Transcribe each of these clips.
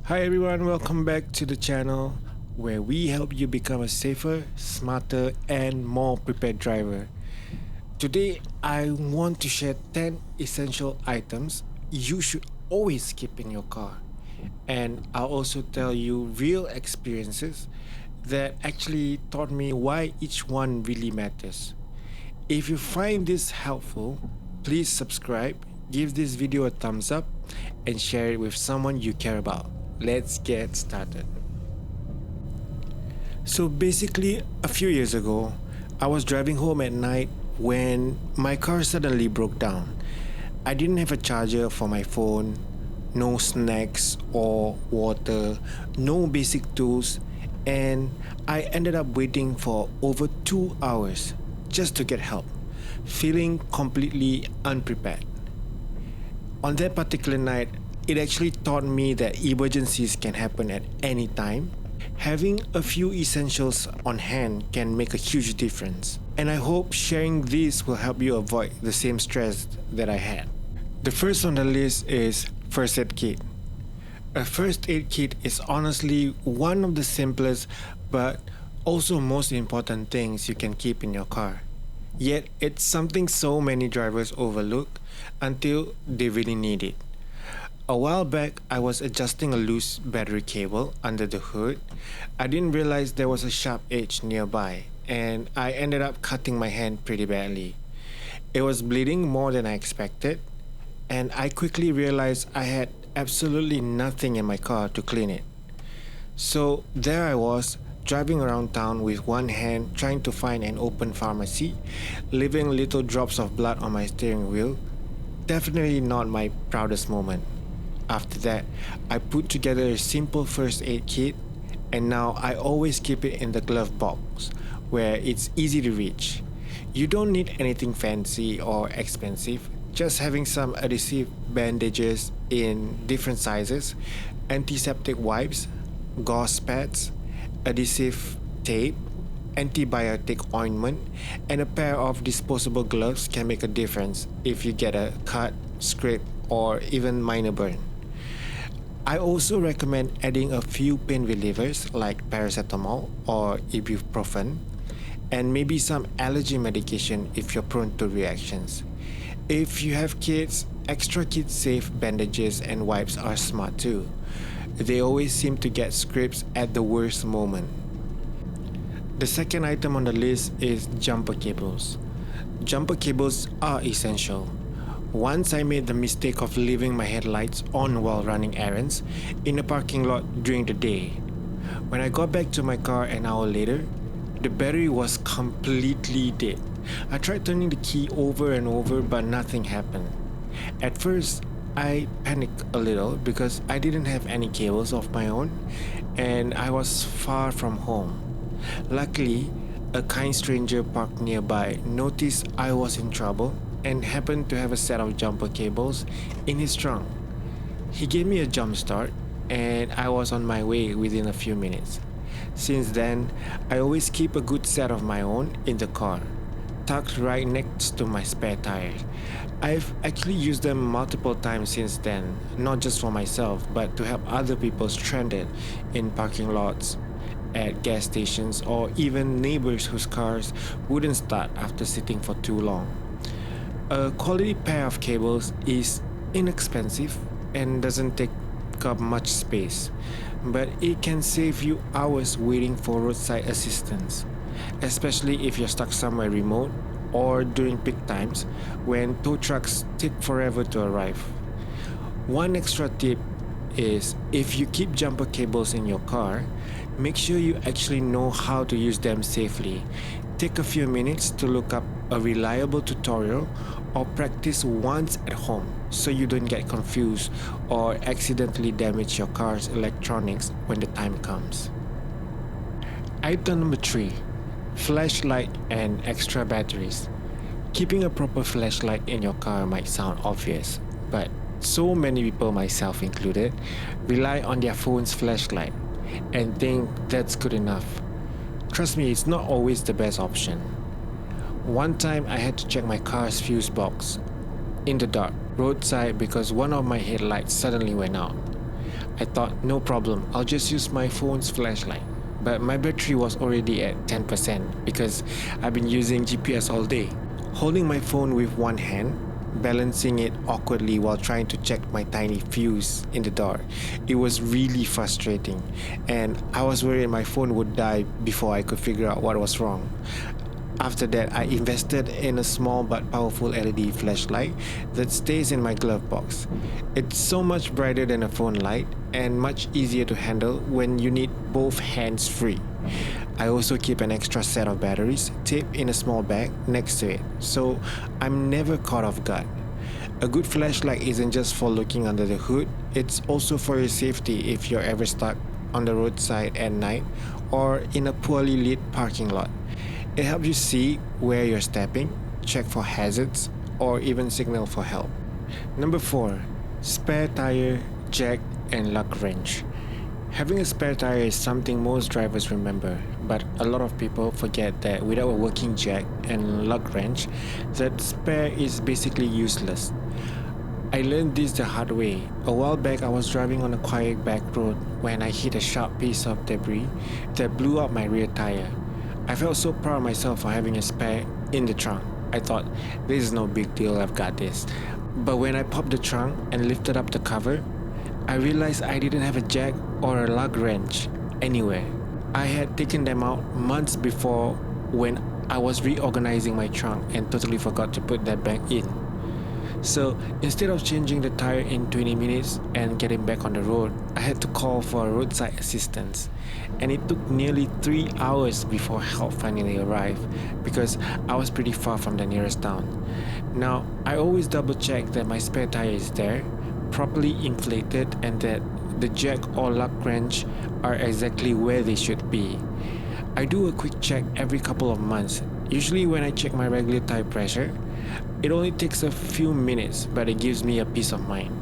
Hi everyone, welcome back to the channel where we help you become a safer, smarter, and more prepared driver. Today, I want to share 10 essential items you should always keep in your car. And I'll also tell you real experiences that actually taught me why each one really matters. If you find this helpful, please subscribe, give this video a thumbs up, and share it with someone you care about. Let's get started. So basically, a few years ago, I was driving home at night when my car suddenly broke down. I didn't have a charger for my phone, no snacks or water, no basic tools, and I ended up waiting for over 2 hours just to get help, feeling completely unprepared. On that particular night, it actually taught me that emergencies can happen at any time. Having a few essentials on hand can make a huge difference. And I hope sharing these will help you avoid the same stress that I had. The first on the list is first aid kit. A first aid kit is honestly one of the simplest but also most important things you can keep in your car. Yet it's something so many drivers overlook until they really need it. A while back, I was adjusting a loose battery cable under the hood. I didn't realize there was a sharp edge nearby, and I ended up cutting my hand pretty badly. It was bleeding more than I expected, and I quickly realized I had absolutely nothing in my car to clean it. So there I was, driving around town with one hand trying to find an open pharmacy, leaving little drops of blood on my steering wheel. Definitely not my proudest moment. After that, I put together a simple first aid kit, and now I always keep it in the glove box where it's easy to reach. You don't need anything fancy or expensive, just having some adhesive bandages in different sizes, antiseptic wipes, gauze pads, adhesive tape, antibiotic ointment, and a pair of disposable gloves can make a difference if you get a cut, scrape, or even minor burn. I also recommend adding a few pain relievers like paracetamol or ibuprofen, and maybe some allergy medication if you're prone to reactions. If you have kids, extra kid-safe bandages and wipes are smart too. They always seem to get scrapes at the worst moment. The second item on the list is jumper cables. Jumper cables are essential. Once I made the mistake of leaving my headlights on while running errands in a parking lot during the day. When I got back to my car an hour later, the battery was completely dead. I tried turning the key over and over, but nothing happened. At first, I panicked a little because I didn't have any cables of my own and I was far from home. Luckily, a kind stranger parked nearby noticed I was in trouble and happened to have a set of jumper cables in his trunk. He gave me a jump start and I was on my way within a few minutes. Since then, I always keep a good set of my own in the car, tucked right next to my spare tire. I've actually used them multiple times since then, not just for myself, but to help other people stranded in parking lots, at gas stations, or even neighbors whose cars wouldn't start after sitting for too long. A quality pair of cables is inexpensive and doesn't take up much space, but it can save you hours waiting for roadside assistance, especially if you're stuck somewhere remote or during peak times when tow trucks take forever to arrive. One extra tip is if you keep jumper cables in your car, make sure you actually know how to use them safely. Take a few minutes to look up a reliable tutorial or practice once at home so you don't get confused or accidentally damage your car's electronics when the time comes. Item number 3. Flashlight and extra batteries. Keeping a proper flashlight in your car might sound obvious, but so many people, myself included, rely on their phone's flashlight and think that's good enough. Trust me, it's not always the best option. One time I had to check my car's fuse box in the dark, roadside, because one of my headlights suddenly went out. I thought, no problem, I'll just use my phone's flashlight. But my battery was already at 10% because I've been using GPS all day. Holding my phone with one hand, balancing it awkwardly while trying to check my tiny fuse in the dark. It was really frustrating, and I was worried my phone would die before I could figure out what was wrong. After that, I invested in a small but powerful LED flashlight that stays in my glove box. It's so much brighter than a phone light and much easier to handle when you need both hands free. I also keep an extra set of batteries taped in a small bag next to it, so I'm never caught off guard. A good flashlight isn't just for looking under the hood, it's also for your safety if you're ever stuck on the roadside at night or in a poorly lit parking lot. It helps you see where you're stepping, check for hazards, or even signal for help. Number 4. Spare tire, jack, and lug wrench. Having a spare tire is something most drivers remember, but a lot of people forget that without a working jack and lug wrench, that spare is basically useless. I learned this the hard way. A while back, I was driving on a quiet back road when I hit a sharp piece of debris that blew up my rear tire. I felt so proud of myself for having a spare in the trunk. I thought, this is no big deal, I've got this. But when I popped the trunk and lifted up the cover, I realized I didn't have a jack or a lug wrench anywhere. I had taken them out months before when I was reorganizing my trunk and totally forgot to put that back in. So instead of changing the tire in 20 minutes and getting back on the road, I had to call for roadside assistance. And it took nearly 3 hours before help finally arrived because I was pretty far from the nearest town. Now, I always double check that my spare tire is there, properly inflated, and that the jack or lug wrench are exactly where they should be. I do a quick check every couple of months, usually when I check my regular tire pressure. It only takes a few minutes, but it gives me a peace of mind.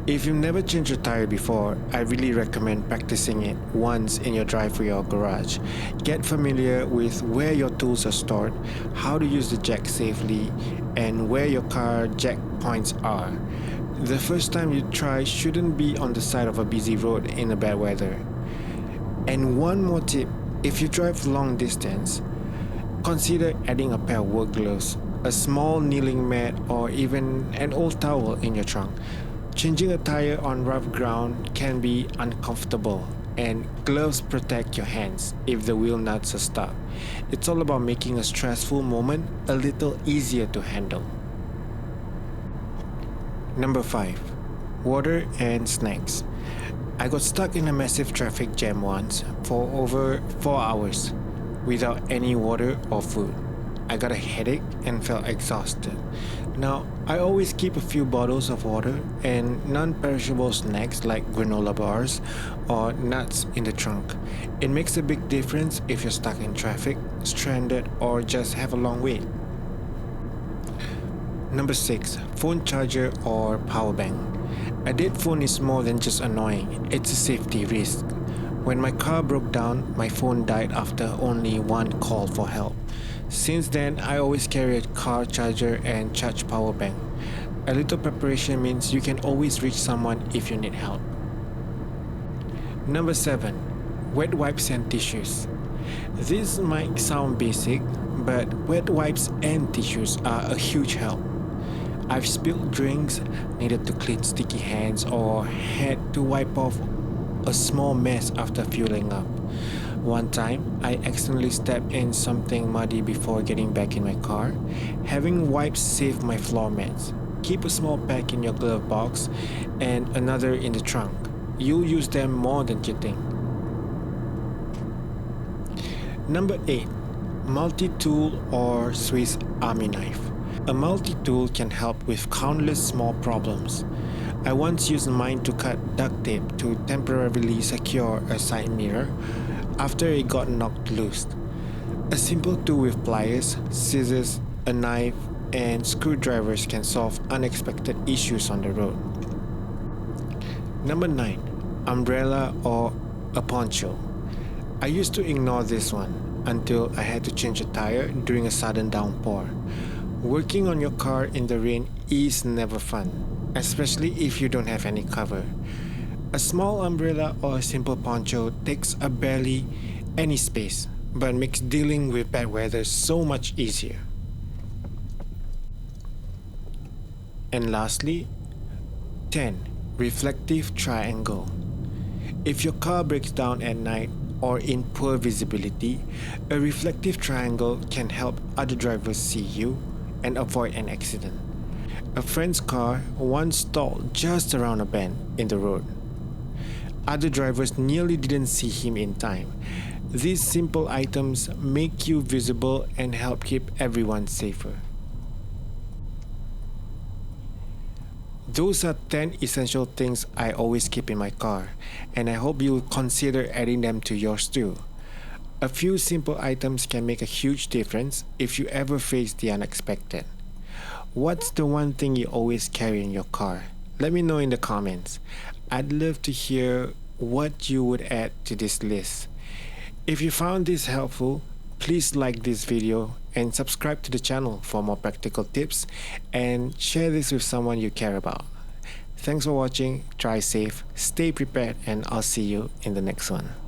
If you've never changed your tire before, I really recommend practicing it once in your driveway or garage. Get familiar with where your tools are stored, how to use the jack safely, and where your car jack points are. The first time you try shouldn't be on the side of a busy road in a bad weather. And one more tip, if you drive long distance, consider adding a pair of work gloves, a small kneeling mat, or even an old towel in your trunk. Changing a tire on rough ground can be uncomfortable, and gloves protect your hands if the wheel nuts are stuck. It's all about making a stressful moment a little easier to handle. Number 5. Water and snacks. I got stuck in a massive traffic jam once for over 4 hours without any water or food. I got a headache and felt exhausted. Now, I always keep a few bottles of water and non-perishable snacks like granola bars or nuts in the trunk. It makes a big difference if you're stuck in traffic, stranded, or just have a long wait. Number 6. Phone charger or power bank. A dead phone is more than just annoying, it's a safety risk. When my car broke down, my phone died after only one call for help. Since then, I always carry a car charger and charge power bank. A little preparation means you can always reach someone if you need help. Number 7. Wet wipes and tissues. This might sound basic, but wet wipes and tissues are a huge help. I've spilled drinks, needed to clean sticky hands, or had to wipe off a small mess after fueling up. One time, I accidentally stepped in something muddy before getting back in my car. Having wipes saved my floor mats. Keep a small pack in your glove box and another in the trunk. You'll use them more than you think. Number 8. Multi-tool or Swiss Army knife. A multi-tool can help with countless small problems. I once used mine to cut duct tape to temporarily secure a side mirror after it got knocked loose. A simple tool with pliers, scissors, a knife, and screwdrivers can solve unexpected issues on the road. Number 9. Umbrella or a poncho. I used to ignore this one until I had to change a tire during a sudden downpour. Working on your car in the rain is never fun. especially if you don't have any cover. A small umbrella or a simple poncho takes a barely any space, but makes dealing with bad weather so much easier. And lastly, 10. Reflective triangle. If your car breaks down at night or in poor visibility, a reflective triangle can help other drivers see you and avoid an accident. A friend's car once stalled just around a bend in the road. Other drivers nearly didn't see him in time. These simple items make you visible and help keep everyone safer. Those are 10 essential things I always keep in my car, and I hope you'll consider adding them to yours too. A few simple items can make a huge difference if you ever face the unexpected. What's the one thing you always carry in your car? Let me know in the comments. I'd love to hear what you would add to this list. If you found this helpful, please like this video and subscribe to the channel for more practical tips and share this with someone you care about. Thanks for watching, drive safe, stay prepared, and I'll see you in the next one.